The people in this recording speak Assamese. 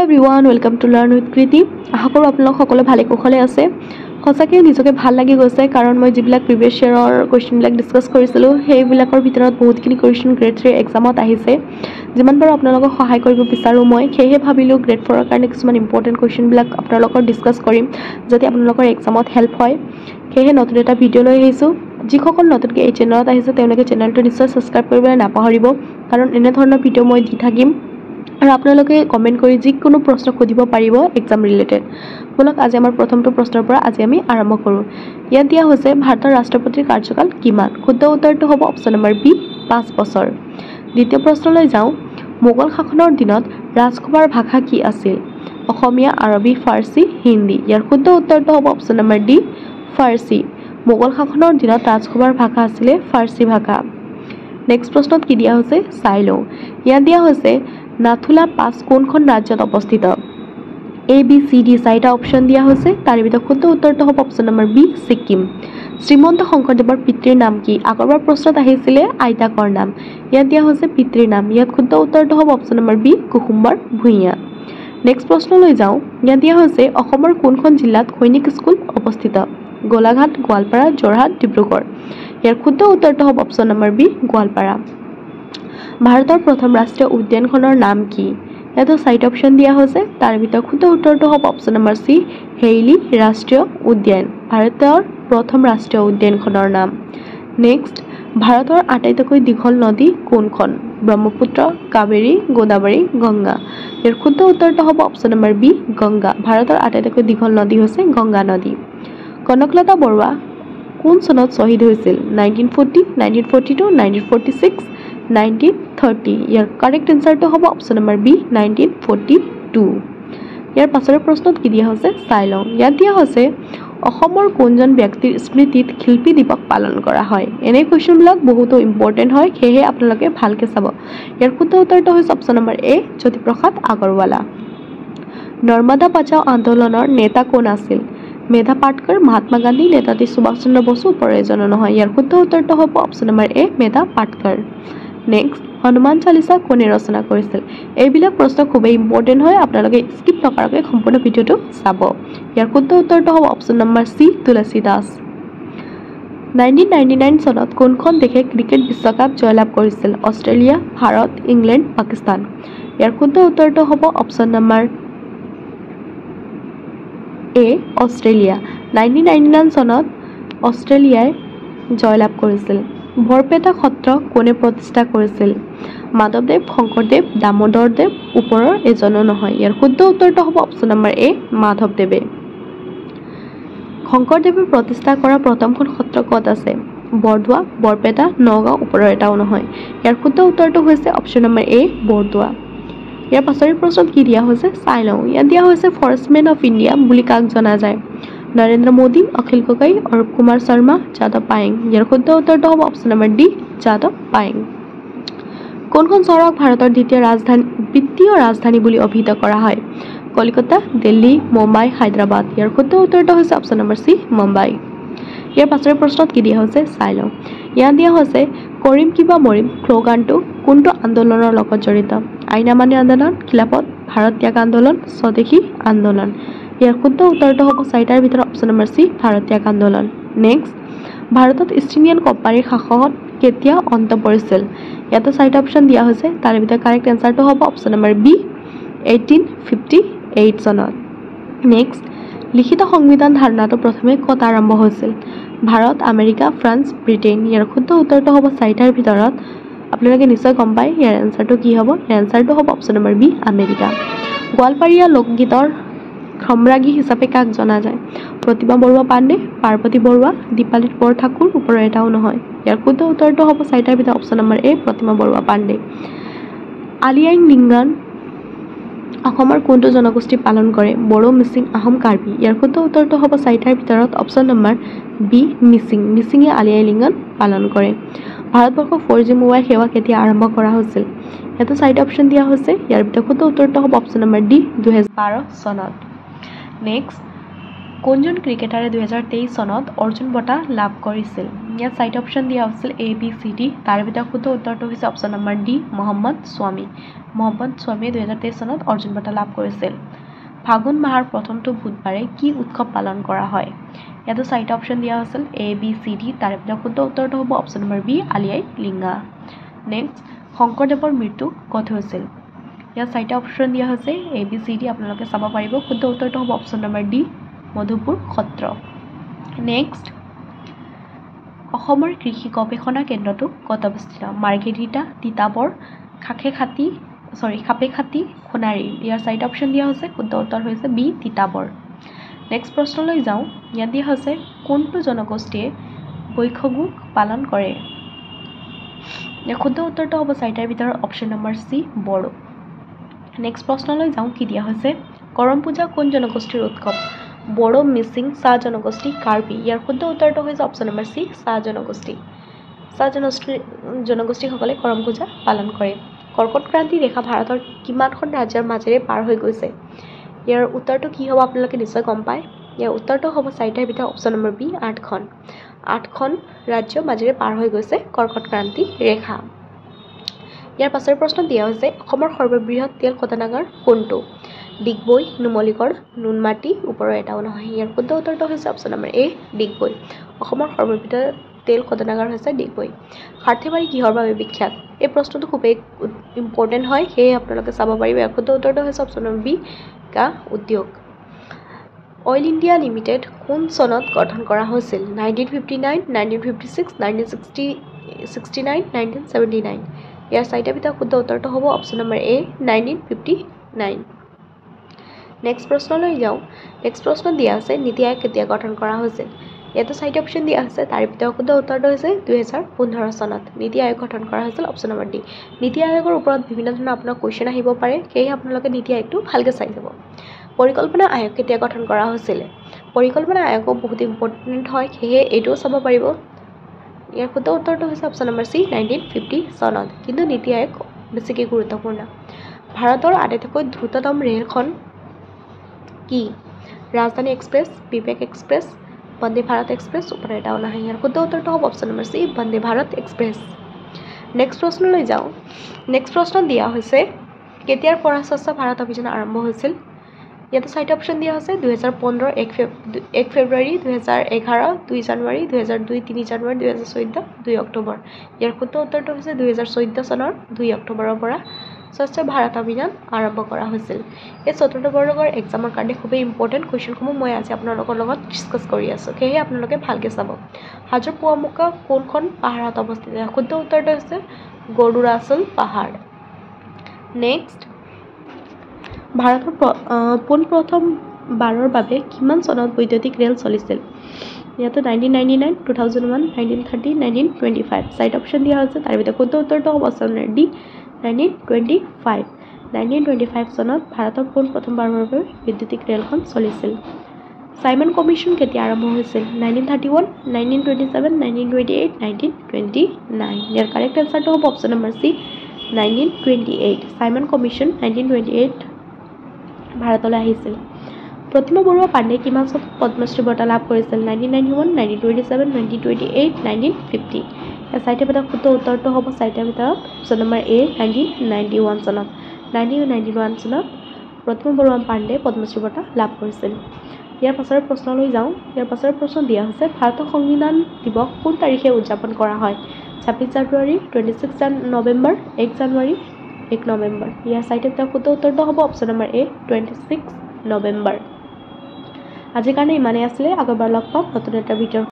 everyone welcome to learn with কৃতি আশা কৰোঁ আপোনালোক সকলো ভালে কুশলে আছে সঁচাকৈ নিজকে ভাল লাগি গৈছে কাৰণ মই যিবিলাক প্ৰিভিয়াছ ইয়াৰৰ কুৱেশ্যনবিলাক ডিছকাছ কৰিছিলোঁ সেইবিলাকৰ ভিতৰত বহুতখিনি কুৱেশ্যন গ্ৰেড 3 এক্সামত আহিছে যিমান পাৰোঁ আপোনালোকক সহায় কৰিব বিচাৰোঁ মই সেয়েহে ভাবিলোঁ গ্ৰেড 4ৰ কাৰণে কিছুমান ইম্পৰ্টেণ্ট কুৱেশ্যনবিলাক আপোনালোকৰ ডিছকাছ কৰিম যাতে আপোনালোকৰ এক্সামত হেল্প হয় সেয়েহে নতুন এটা ভিডিঅ' লৈ আহিছোঁ যিসকল নতুনকৈ এই চেনেলত আহিছে তেওঁলোকে চেনেলটো নিশ্চয় ছাবস্ক্ৰাইব কৰিবলৈ নাপাহৰিব কাৰণ এনেধৰণৰ ভিডিঅ' মই দি থাকিম আৰু আপোনালোকে কমেন্ট কৰি যিকোনো প্ৰশ্ন খুদিব পাৰিব এক্সাম ৰিলেটেড বলক আজি আমাৰ প্ৰথমটো প্ৰশ্নৰ পৰা আজি আমি আৰম্ভ কৰোঁ ইয়াত দিয়া হৈছে ভাৰতৰ ৰাষ্ট্ৰপতিৰ কাৰ্যকাল কিমান শুদ্ধ উত্তৰটো হ'ব অপচন নম্বৰ বি 5 বছৰ দ্বিতীয় প্ৰশ্নলৈ যাওঁ মোগল শাসনৰ দিনত ৰাজসভাৰ ভাষা কি আছিল অসমীয়া আৰবী ফাৰ্চী হিন্দী ইয়াৰ শুদ্ধ উত্তৰটো হ'ব অপচন নম্বৰ ডি ফাৰ্চী মোগল শাসনৰ দিনত ৰাজসভাৰ ভাষা আছিল ফাৰ্চী ভাষা নেক্সট প্ৰশ্নত কি দিয়া হৈছে চাই লওঁ ইয়াত দিয়া হৈছে নাথুলা পাছ কোনখন ৰাজ্যত অৱস্থিত এ বি সি ডি চাৰিটা অপশ্যন দিয়া হৈছে তাৰ ভিতৰত শুদ্ধ উত্তৰটো হ'ব option number B Sikkim Srimanta শংকৰদেৱৰ পিতৃৰ নাম কি আগৰবাৰ প্ৰশ্নত আহিছিলে আইতাকৰ নাম ইয়াত দিয়া হৈছে পিতৃৰ নাম ইয়াত শুদ্ধ উত্তৰটো হ'ব option number B Kusumbar Bhuyan next প্ৰশ্নলৈ যাওঁ ইয়াত দিয়া হৈছে অসমৰ কোনখন জিলাত সৈনিক স্কুল অৱস্থিত গোলাঘাট গোৱালপাৰা যোৰহাট ডিব্ৰুগড় ইয়াৰ শুদ্ধ উত্তৰটো হ'ব অপশ্যন নম্বৰ বি গোৱালপাৰা ভাৰতৰ প্ৰথম ৰাষ্ট্ৰীয় উদ্যানখনৰ নাম কি ইয়াতো চাৰিটা অপশ্যন দিয়া হৈছে তাৰ ভিতৰত শুদ্ধ উত্তৰটো হ'ব অপশ্যন নম্বৰ সি হেইলি ৰাষ্ট্ৰীয় উদ্যান ভাৰতৰ প্ৰথম ৰাষ্ট্ৰীয় উদ্যানখনৰ নাম নেক্সট ভাৰতৰ আটাইতকৈ দীঘল নদী কোনখন ব্ৰহ্মপুত্ৰ কাবেৰী গোদাবৰী গংগা ইয়াৰ শুদ্ধ উত্তৰটো হ'ব অপশ্যন নম্বৰ বি গংগা ভাৰতৰ আটাইতকৈ দীঘল নদী হৈছে গংগা নদী কনকলতা বৰুৱা কোন চনত শ্বহীদ হৈছিল 1940 1942 1946 1930 ইয়াৰ কাৰেক্ট এনসাৰটো হ'ব অপশ্যন নম্বৰ বি 1942 ইয়াৰ পাছৰ প্ৰশ্নত কি দিয়া হৈছে চাই লওঁ ইয়াত দিয়া হৈছে অসমৰ কোনজন ব্যক্তিৰ স্মৃতিত শিল্পী দিৱস পালন কৰা হয় এনে কুৱেশ্যনবিলাক বহুতো ইম্পৰ্টেণ্ট হয় সেয়েহে আপোনালোকে ভালকৈ চাব ইয়াৰ শুদ্ধ উত্তৰটো হৈছে অপশ্যন নম্বৰ এ জ্যোতিপ্ৰসাদ আগৰৱালা নৰ্মদা বাচাও আন্দোলনৰ নেতা কোন আছিল মেধা পাটকাৰ মহাত্মা গান্ধী নেতাজী সুভাষ চন্দ্ৰ বসু প্ৰয়োজনীয় নহয় ইয়াৰ শুদ্ধ উত্তৰটো হ'ব অপশ্যন নম্বৰ এ মেধা পাটকাৰ নেক্সট হনুমান চালিসা কোনে ৰচনা কৰিছিল এইবিলাক প্ৰশ্ন খুবেই ইম্পৰ্টেণ্ট হয় আপোনালোকে স্কিপ নকৰাকৈ সম্পূৰ্ণ ভিডিঅ'টো চাব ইয়াৰ শুদ্ধ উত্তৰটো হ'ব অপশ্যন নম্বৰ সি তুলসী দাস 1999 চনত কোনখন দেশে ক্ৰিকেট বিশ্বকাপ জয়লাভ কৰিছিল অষ্ট্ৰেলিয়া ভাৰত ইংলেণ্ড পাকিস্তান ইয়াৰ শুদ্ধ উত্তৰটো হ'ব অপশ্যন নম্বৰ এ অষ্ট্ৰেলিয়া 1999 চনত অষ্ট্ৰেলিয়াই জয়লাভ কৰিছিল বৰপেটা সত্ৰ কোনে প্ৰতিষ্ঠা কৰিছিল মাধৱদেৱ শংকৰদেৱ দামোদৰদেৱ ওপৰৰ এজনো নহয় ইয়াৰ শুদ্ধ উত্তৰটো হ'ব অপশ্যন নম্বৰ এ মাধৱদেৱে শংকৰদেৱে প্ৰতিষ্ঠা কৰা প্ৰথমখন সত্ৰ ক'ত আছে বৰদোৱা বৰপেটা নগাঁও ওপৰৰ এটাও নহয় ইয়াৰ শুদ্ধ উত্তৰটো হৈছে অপশ্যন নম্বৰ এ বৰদোৱা ইয়াৰ পাছৰ প্ৰশ্নত কি দিয়া হৈছে চাই লওঁ ইয়াত দিয়া হৈছে ফৰেষ্টমেন অফ ইণ্ডিয়া বুলি কাক জনা যায় নৰেন্দ্ৰ মোদী অখিল গগৈ অৰূপ কুমাৰ শৰ্মা যাদৱ পায়েং ইয়াৰ শুদ্ধ উত্তৰটো হ'ব option number D Yadav Payeng কোনখন চহৰক ভাৰতৰ বিত্তীয় ৰাজধানী বুলি অভিহিত কৰা হয় কলকাতা দিল্লী মুম্বাই হায়দৰাবাদ ইয়াৰ শুদ্ধ উত্তৰটো হৈছে অপশ্যন নম্বৰ চি মুম্বাই ইয়াৰ পাছৰ প্ৰশ্নত কি দিয়া হৈছে চাই লওঁ ইয়াত দিয়া হৈছে কৰিম কিবা মৰিম শ্লোগানটো কোনটো আন্দোলনৰ লগত জড়িত আইনামানি আন্দোলন খিলাফত ভাৰত ত্যাগ আন্দোলন স্বদেশী আন্দোলন ইয়াৰ শুদ্ধ উত্তৰটো হ'ব চাৰিটাৰ ভিতৰত অপশ্যন নম্বৰ সি ভাৰত ত্যাগ আন্দোলন নেক্সট ভাৰতত ইষ্ট ইণ্ডিয়ান কোম্পানীৰ শাসন কেতিয়া অন্ত পৰিছিল ইয়াতো চাৰিটা অপশ্যন দিয়া হৈছে তাৰ ভিতৰত কাৰেক্ট এনসাৰটো হ'ব অপশ্যন নম্বৰ বি 1858 চনত নেক্সট লিখিত সংবিধান ধাৰণাটো প্ৰথমে ক'ত আৰম্ভ হৈছিল ভাৰত আমেৰিকা ফ্ৰান্স ব্ৰিটেইন ইয়াৰ শুদ্ধ উত্তৰটো হ'ব চাৰিটাৰ ভিতৰত আপোনালোকে নিশ্চয় গম পায় ইয়াৰ এনসাৰটো কি হ'ব ইয়াৰ এনসাৰটো হ'ব অপশ্যন নম্বৰ বি আমেৰিকা গোৱালপাৰীয়া লোকগীতৰ সম্ৰাজ্ঞী হিচাপে কাক জনা যায় প্ৰতিমা বৰুৱা পাণ্ডে পাৰ্বতী বৰুৱা দীপালী বৰঠাকুৰ ওপৰৰ এটাও নহয় ইয়াৰ শুদ্ধ উত্তৰটো হ'ব চাৰিটাৰ ভিতৰত অপশ্যন নম্বৰ এ প্ৰতিমা বৰুৱা পাণ্ডে আলি আই লৃগাং অসমৰ কোনটো জনগোষ্ঠী পালন কৰে বড়ো মিচিং আহোম কাৰ্বি ইয়াৰ শুদ্ধ উত্তৰটো হ'ব চাৰিটাৰ ভিতৰত অপশ্যন নম্বৰ বি মিচিঙে আলি আই লৃগাং পালন কৰে ভাৰতবৰ্ষৰ 4G মোবাইল সেৱা কেতিয়া আৰম্ভ কৰা হৈছিল ইয়াতো চাৰিটা অপশ্যন দিয়া হৈছে ইয়াৰ ভিতৰত শুদ্ধ উত্তৰটো হ'ব অপশ্যন নম্বৰ ডি 2012 চনত নেক্সট কোনজন ক্ৰিকেটাৰে 2023 চনত অৰ্জুন বঁটা লাভ কৰিছিল ইয়াত চাৰিটা অপশ্যন দিয়া হৈছিল A B C D তাৰ ভিতৰত শুদ্ধ উত্তৰটো হৈছে অপশ্যন নম্বৰ D মহম্মদ স্বামী 2023 চনত অৰ্জুন বঁটা লাভ কৰিছিল ফাগুন মাহৰ প্ৰথমটো বুধবাৰে কি উৎসৱ পালন কৰা হয় ইয়াত চাৰিটা অপশ্যন দিয়া হৈছিল A B C D তাৰ ভিতৰত শুদ্ধ উত্তৰটো হ'ব অপশ্যন নম্বৰ B আলি আই লিংগা নেক্সট শংকৰদেৱৰ মৃত্যু ক'ত হৈছিল ইয়াত চাৰিটা অপশ্যন দিয়া হৈছে A B C D আপোনালোকে চাব পাৰিব শুদ্ধ উত্তৰটো হ'ব অপশ্যন নম্বৰ D মধুপুৰ সত্ৰ নেক্সট অসমৰ কৃষি গৱেষণা কেন্দ্ৰটো ক'ত অৱস্থিত মাৰ্ঘেৰিটা তিতাবৰ খাপেখাতি সোণাৰী ইয়াৰ চাৰিটা অপশ্যন দিয়া হৈছে শুদ্ধ উত্তৰ হৈছে বি তিতাবৰ নেক্সট প্ৰশ্নলৈ যাওঁ ইয়াত দিয়া হৈছে কোনটো জনগোষ্ঠীয়ে বৈশাগু পালন কৰে শুদ্ধ উত্তৰটো হ'ব চাৰিটাৰ ভিতৰত option number C Bodo next প্ৰশ্নলৈ যাওঁ কি দিয়া হৈছে কৰম পূজা কোন জনগোষ্ঠীৰ উৎসৱ বড়ো মিচিং চাহ জনগোষ্ঠী কাৰ্বি ইয়াৰ শুদ্ধ উত্তৰটো হৈছে অপশ্যন নম্বৰ চি চাহ জনগোষ্ঠীসকলে কৰম পূজা পালন কৰে কৰ্কট ক্ৰান্তি ৰেখা ভাৰতৰ কিমানখন ৰাজ্যৰ মাজেৰে পাৰ হৈ গৈছে ইয়াৰ উত্তৰটো কি হ'ব আপোনালোকে নিশ্চয় গম পায় ইয়াৰ উত্তৰটো হ'ব চাৰিটাৰ ভিতৰত অপশ্যন নম্বৰ বি 8খন ৰাজ্যৰ মাজেৰে পাৰ হৈ গৈছে কৰ্কট ক্ৰান্তি ৰেখা ইয়াৰ পাছৰ প্ৰশ্ন দিয়া হৈছে অসমৰ সৰ্ববৃহৎ তেল শোধনাগাৰ কোনটো ডিগবৈ নুমলীগড় নুনমাটি ওপৰৰ এটাও নহয় ইয়াৰ শুদ্ধ উত্তৰটো হৈছে অপশ্যন নম্বৰ এ ডিগবৈ অসমৰ সৰ্ববৃহৎ তেল শোধনাগাৰ হৈছে ডিগবৈ সাৰ্থেবাৰী কিহৰ বাবে বিখ্যাত এই প্ৰশ্নটো খুবেই ইম্পৰ্টেণ্ট হয় সেয়ে আপোনালোকে চাব পাৰিব ইয়াৰ শুদ্ধ উত্তৰটো হৈছে অপশ্যন নম্বৰ বি কা উদ্যোগ অইল ইণ্ডিয়া লিমিটেড কোন চনত গঠন কৰা হৈছিল 1959 1956 1969 1979 ইয়াৰ চাৰিটা ভিতৰত শুদ্ধ উত্তৰটো হ'ব অপশ্যন নম্বৰ এ 1959 নেক্সট প্ৰশ্নলৈ যাওঁ নেক্সট প্ৰশ্ন দিয়া আছে নীতি আয়োগ কেতিয়া গঠন কৰা হৈছিল ইয়াতো চাৰিটা অপশ্যন দিয়া আছে তাৰ ভিতৰত শুদ্ধ উত্তৰটো হৈছে 2015 চনত নীতি আয়োগ গঠন কৰা হৈছিল অপশ্যন নম্বৰ ডি নীতি আয়োগৰ ওপৰত বিভিন্ন ধৰণৰ আপোনাৰ কুৱেশ্যন আহিব পাৰে সেয়ে আপোনালোকে নীতি আয়োগটো ভালকৈ চাই যাব পৰিকল্পনা আয়োগ কেতিয়া গঠন কৰা হৈছিল পৰিকল্পনা আয়োগ বহুত ইম্পৰ্টেণ্ট হয় সেয়ে এইটোও চাব পাৰিব ইয়াৰ শুদ্ধ উত্তৰটো হৈছে অপশ্যন নম্বৰ চি 1950 চনত কিন্তু নীতি আয়োগ বেছিকৈ গুৰুত্বপূৰ্ণ ভাৰতৰ আটাইতকৈ দ্ৰুততম ৰেলখন কি Rajdhani express Vivek express Vande Bharat express ওপৰত এটাও নাহে ইয়াৰ শুদ্ধ উত্তৰটো হ'ব option number C Vande Bharat express next প্ৰশ্নলৈ যাওঁ নেক্সট প্ৰশ্ন দিয়া হৈছে কেতিয়াৰ পৰা স্বচ্ছ ভাৰত অভিযান আৰম্ভ হৈছিল ইয়াতে চাৰিটা অপশ্যন দিয়া হৈছে 2015 1 ফেব্ৰুৱাৰী 2011 2 জানুৱাৰী 2002 3 জানুৱাৰী 2014 2 অক্টোবৰ ইয়াৰ শুদ্ধ উত্তৰটো হৈছে 2014 চনৰ 2 অক্টোবৰৰ পৰা স্বচ্ছ ভাৰত অভিযান আৰম্ভ কৰা হৈছিল এই চতুৰ্থ বৰ্গৰ এক্সামৰ কাৰণে খুবেই ইম্পৰ্টেণ্ট কুৱেশ্যনসমূহ মই আজি আপোনালোকৰ লগত ডিছকাছ কৰি আছোঁ সেয়ে আপোনালোকে ভালকৈ চাব হাজোৰ পুৱামুকা কোনখন পাহাৰত অৱস্থিত শুদ্ধ উত্তৰটো হৈছে গৰুড়াচল পাহাৰ নেক্সট ভাৰতৰ পোনপ্ৰথমবাৰৰ বাবে কিমান চনত বৈদ্যুতিক ৰেল চলিছিল ইয়াতে 1999 2001 1930 1925 চাৰিটা অপশ্যন দিয়া হৈছে তাৰ ভিতৰত শুদ্ধ উত্তৰটো হ'ব অপশ্যন ডি 1925 চনত ভাৰতৰ পোনপ্ৰথমবাৰৰ বাবে বৈদ্যুতিক ৰেলখন চলিছিল চাইমন কমিশ্যন কেতিয়া আৰম্ভ হৈছিল 1931 1927 1928 1929 ইয়াৰ কাৰেক্ট এনচাৰটো হ'ব option number C 1928 Simon commission 1928 ভাৰতলৈ আহিছিল প্ৰতিমা বৰুৱা পাণ্ডে কিমান চনত পদ্মশ্ৰী বঁটা লাভ কৰিছিল 1991 1927 1928 1950 এই চাৰিটাৰ ভিতৰত শুদ্ধ উত্তৰটো হ'ব চাৰিটাৰ ভিতৰত অপশ্যন নম্বৰ এ 1991 চনত 1991 চনত প্ৰতিমা বৰুৱা পাণ্ডে পদ্মশ্ৰী বঁটা লাভ কৰিছিল ইয়াৰ পাছৰ প্ৰশ্নলৈ যাওঁ ইয়াৰ পাছৰ প্ৰশ্ন দিয়া হৈছে ভাৰতৰ সংবিধান দিৱস কোন তাৰিখে উদযাপন কৰা হয় 26 জানুৱাৰী 26 নৱেম্বৰ 1 জানুৱাৰী 1 নৱেম্বৰ ইয়াৰ চাৰিটাৰ ভিতৰত শুদ্ধ উত্তৰটো হ'ব অপশ্যন নম্বৰ এ 26 নৱেম্বৰ আজিৰ কাৰণে ইমানেই আছিলে আগৰবাৰ লগ পাম নতুন এটা ভিডিঅ'